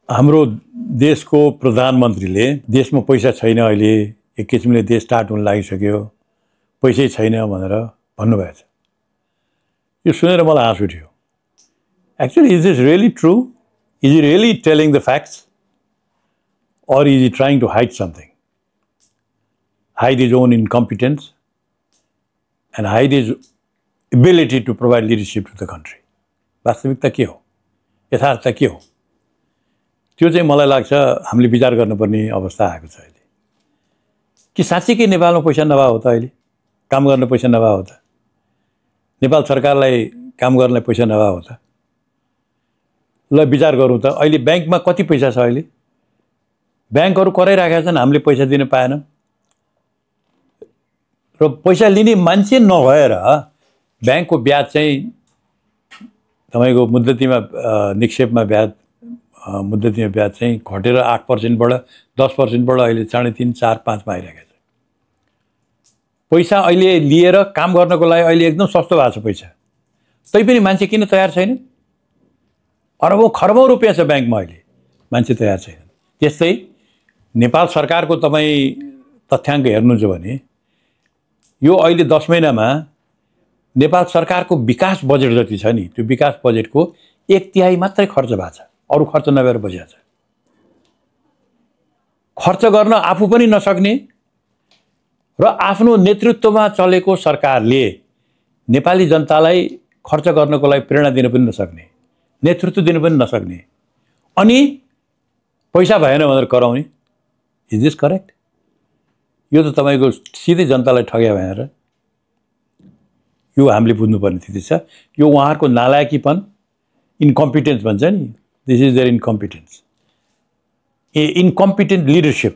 हाम्रो देशको प्रधानमन्त्रीले देशमा पैसा छैन, अहिले एक किसिमले देश स्टार्ट हुन लागिसक्यो, पैसै छैन भनेर भन्नुभएको छ। यो सुनेर मलाई हाँस उठ्यो। Actually is this really true? Is he really telling the facts or is he trying to hide something? Hide his own incompetence and hide his ability to provide leadership to the country. वास्तविकता के हो, यथार्थता के हो, त्यो चाहिँ मलाई लाग्छ हामीले विचार गर्नुपर्ने अवस्था आएको छ अहिले। कि साँच्चीकै नेपालमा पैसा नभए हो त, अहिले काम गर्न पैसा नभए हो त, नेपाल सरकारलाई काम गर्नलाई पैसा नभए हो त? ल विचार गरौँ त, अहिले ब्याङ्कमा कति पैसा छ? अहिले ब्याङ्कहरू कराइराखेका छन्, हामीले पैसा दिन पाएनौँ। र पैसा लिने मान्छे नभएर ब्याङ्कको ब्याज चाहिँ तपाईँको मुद्दतीमा निक्षेपमा ब्याज मुद्दतीमा ब्याज चाहिँ घटेर 8%बाट 10%बाट अहिले 3.5, 4, 5मा आइरहेको छ। पैसा अहिले लिएर काम गर्नको लागि अहिले एकदम सस्तो भएको छ पैसा, तैपनि मान्छे किन तयार छैन? अरबौं खरबौं रुपियाँ छ ब्याङ्कमा, अहिले मान्छे तयार छैन। त्यस्तै नेपाल सरकारको तपाईँ तथ्याङ्क हेर्नुहुन्छ भने यो अहिले 10 महिनामा नेपाल सरकारको विकास बजेट जति छ नि, त्यो विकास बजेटको 1/3 मात्रै खर्च भएको छ, अरू खर्च नभएर बसेको छ। खर्च गर्न आफू पनि नसक्ने र आफ्नो नेतृत्वमा चलेको सरकारले नेपाली जनतालाई खर्च गर्नको लागि प्रेरणा दिन पनि नसक्ने, नेतृत्व दिन पनि नसक्ने, अनि पैसा भएन भनेर कराउने। Is this correct? यो त तपाईको सिधै जनतालाई ठग्या भनेर यो हामीले बुझ्नुपर्ने स्थिति छ। यो उहाँहरूको नालायकीपन, इन्कम्पिटेन्स भन्छ नि, this is their incompetence, incompetent leadership.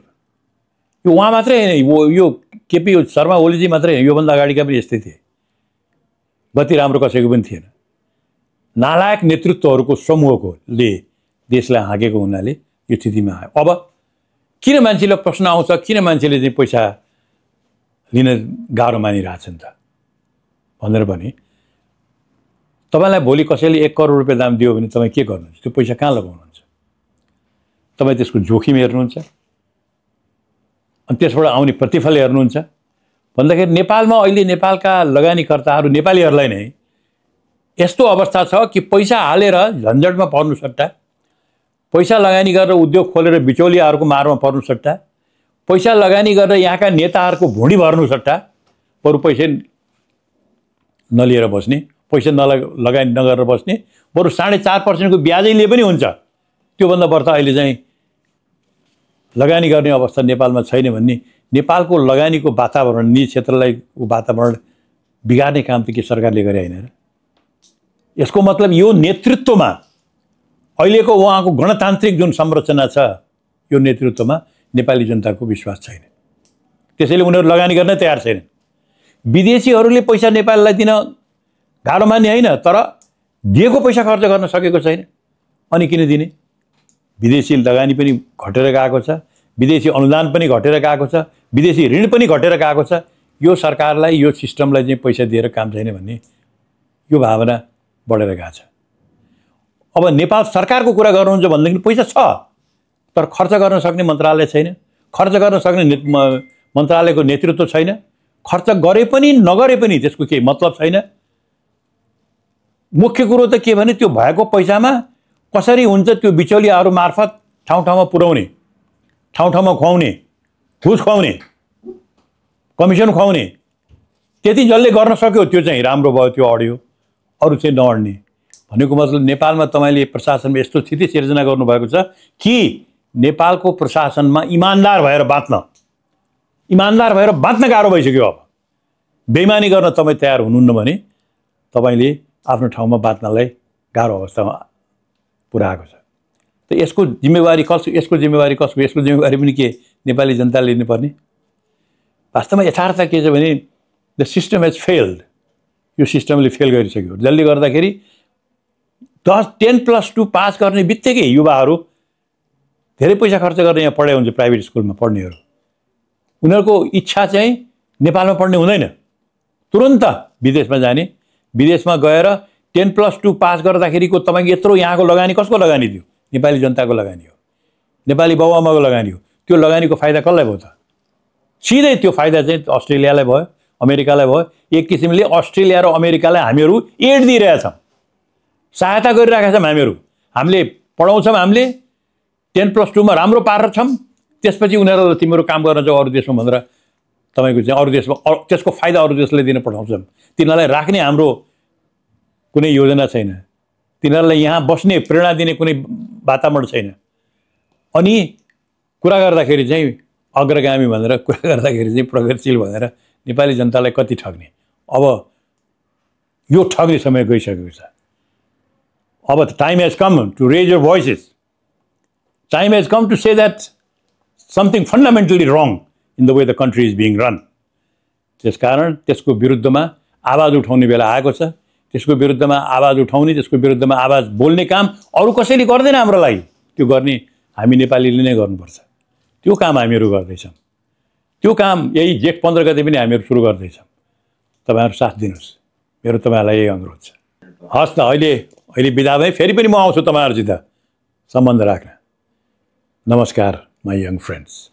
यो उहाँ मात्रै होइन, यो केपी शर्मा ओलीजी मात्रै होइन, योभन्दा अगाडिका पनि यस्तै थिए, गति राम्रो कसैको पनि थिएन। नालायक नेतृत्वहरूको समूहकोले देशलाई हाँकेको हुनाले यो स्थितिमा आयो। अब किन मान्छेलाई प्रश्न आउँछ, किन मान्छेले चाहिँ पैसा लिन गाह्रो मानिरहेछन् त भनेर भने, तपाईँलाई भोलि कसैले 1 करोड रुपियाँ दाम दियो भने तपाईँ के गर्नुहुन्छ? त्यो पैसा कहाँ लगाउनुहुन्छ? तपाईँ त्यसको जोखिम हेर्नुहुन्छ अनि त्यसबाट आउने प्रतिफल हेर्नुहुन्छ भन्दाखेरि नेपालमा अहिले नेपालका लगानीकर्ताहरू नेपालीहरूलाई नै यस्तो अवस्था छ कि पैसा हालेर झन्झटमा पर्नु सट्टा, पैसा लगानी गरेर उद्योग खोलेर बिचौलियाहरूको मारमा पर्नु सट्टा, पैसा लगानी गरेर यहाँका नेताहरूको भुँडी भर्नु सट्टा बरु पैसा नलिएर बस्ने, पैसा लगानी नगरेर बस्ने, बरु 4.5% ब्याजै लिए पनि हुन्छ, त्योभन्दा बढ्ता अहिले चाहिँ लगानी गर्ने अवस्था नेपालमा छैन भन्ने नेपालको लगानीको वातावरण, निजी क्षेत्रलाई वातावरण बिगार्ने काम त के सरकारले गरे हैन र? यसको मतलब यो नेतृत्वमा अहिलेको उहाँको गणतान्त्रिक जुन संरचना छ, यो नेतृत्वमा नेपाली जनताको विश्वास छैन। त्यसैले उनीहरू लगानी गर्न तयार छैनन्। विदेशीहरूले पैसा नेपाललाई दिन गाह्रो मान्ने होइन, तर दिएको पैसा खर्च गर्न सकेको छैन। अनि किन दिने? विदेशी लगानी पनि घटेर गएको छ, विदेशी अनुदान पनि घटेर गएको छ, विदेशी ऋण पनि घटेर गएको छ। यो सरकारलाई, यो सिस्टमलाई चाहिँ पैसा दिएर काम छैन भन्ने यो भावना बढेर गएको छ। अब नेपाल सरकारको कुरा गर्नुहुन्छ भनेदेखि पैसा छ, तर खर्च गर्न सक्ने मन्त्रालय छैन, खर्च गर्न सक्ने मन्त्रालयको नेतृत्व छैन, खर्च गरे पनि नगरे पनि त्यसको केही मतलब छैन। मुख्य कुरो त के भने त्यो भएको पैसामा कसरी हुन्छ त्यो बिचौलियाहरू मार्फत ठाउँ ठाउँमा पुर्याउने, ठाउँ ठाउँमा खुवाउने, घुस खुवाउने, कमिसन खुवाउने, त्यति जसले गर्न सक्यो त्यो चाहिँ राम्रो भयो, त्यो अड्यो, अरू चाहिँ नअड्ने। भनेको मतलब नेपालमा तपाईले प्रशासनमा यस्तो स्थिति सिर्जना गर्नुभएको छ कि नेपालको प्रशासनमा इमानदार भएर बाँच्न गाह्रो भइसक्यो। अब बेइमानी गर्न तपाईँ तयार हुनुहुन्न भने तपाईले आफ्नो ठाउँमा बाँच्नलाई गाह्रो अवस्थामा पुर्याएको छ। त यसको जिम्मेवारी कसको? यसको जिम्मेवारी पनि के नेपाली जनताले लिनुपर्ने? वास्तवमा यथार्थ के छ भने द सिस्टम हेज फेल्ड। यो सिस्टमले फेल गरिसक्यो, जसले गर्दाखेरि 10+2 पास गर्ने बित्तिकै युवाहरू धेरै पैसा खर्च गरेर यहाँ पढाइ हुन्छ, प्राइभेट स्कुलमा पढ्नेहरू, उनीहरूको इच्छा चाहिँ नेपालमा पढ्ने हुँदैन, तुरन्त विदेशमा जाने। विदेशमा गएर 10+2 पास गर्दाखेरिको तपाईँको यत्रो यहाँको लगानी कसको लगानी थियो? नेपाली जनताको लगानी हो। नेपाली बाबुआमाको लगानी हो। त्यो लगानीको फाइदा कसलाई भयो त? सिधै त्यो फाइदा चाहिँ अस्ट्रेलियालाई भयो, अमेरिकालाई भयो। एक किसिमले अस्ट्रेलिया र अमेरिकालाई हामीहरू एड दिइरहेछौँ, सहायता गरिरहेका छौँ। हामीले पढाउँछौँ, हामीले 10+2 मा राम्रो पारेर छौँ। त्यसपछि उनीहरूलाई तिमीहरू काम गर्न जाऊ अरू देशमा भनेर तपाईँको चाहिँ अरू देशमा त्यसको फाइदा अरू देशलाई दिन पठाउँछौँ। तिनीहरूलाई राख्ने हाम्रो कुनै योजना छैन, तिनीहरूलाई यहाँ बस्ने प्रेरणा दिने कुनै वातावरण छैन। अनि कुरा गर्दाखेरि चाहिँ अग्रगामी भनेर कुरा गर्दाखेरि चाहिँ प्रगतिशील भनेर नेपाली जनतालाई कति ठग्ने। अब यो ठग्ने समय गइसकेको छ। अब time has come to raise your voices, time has come to say that something fundamentally wrong in the way the country is being run. त्यसकारण त्यसको विरुद्धमा आवाज उठाउने बेला आएको छ। त्यसको विरुद्धमा आवाज उठाउने, त्यसको विरुद्धमा आवाज बोल्ने काम अरू कसैले गर्दैन हाम्रो लागि। त्यो गर्ने हामी नेपालीले नै गर्नुपर्छ। त्यो काम हामीहरू गर्दैछौँ। त्यो काम यही जेठ 15 गते पनि हामीहरू सुरु गर्दैछौँ। तपाईँहरू साथ दिनुहोस्, मेरो तपाईँहरूलाई यही अनुरोध छ। हस् त, अहिले बिदा भएँ, फेरि पनि म आउँछु तपाईँहरूसित सम्बन्ध राख्न। नमस्कार माई यङ फ्रेन्ड्स।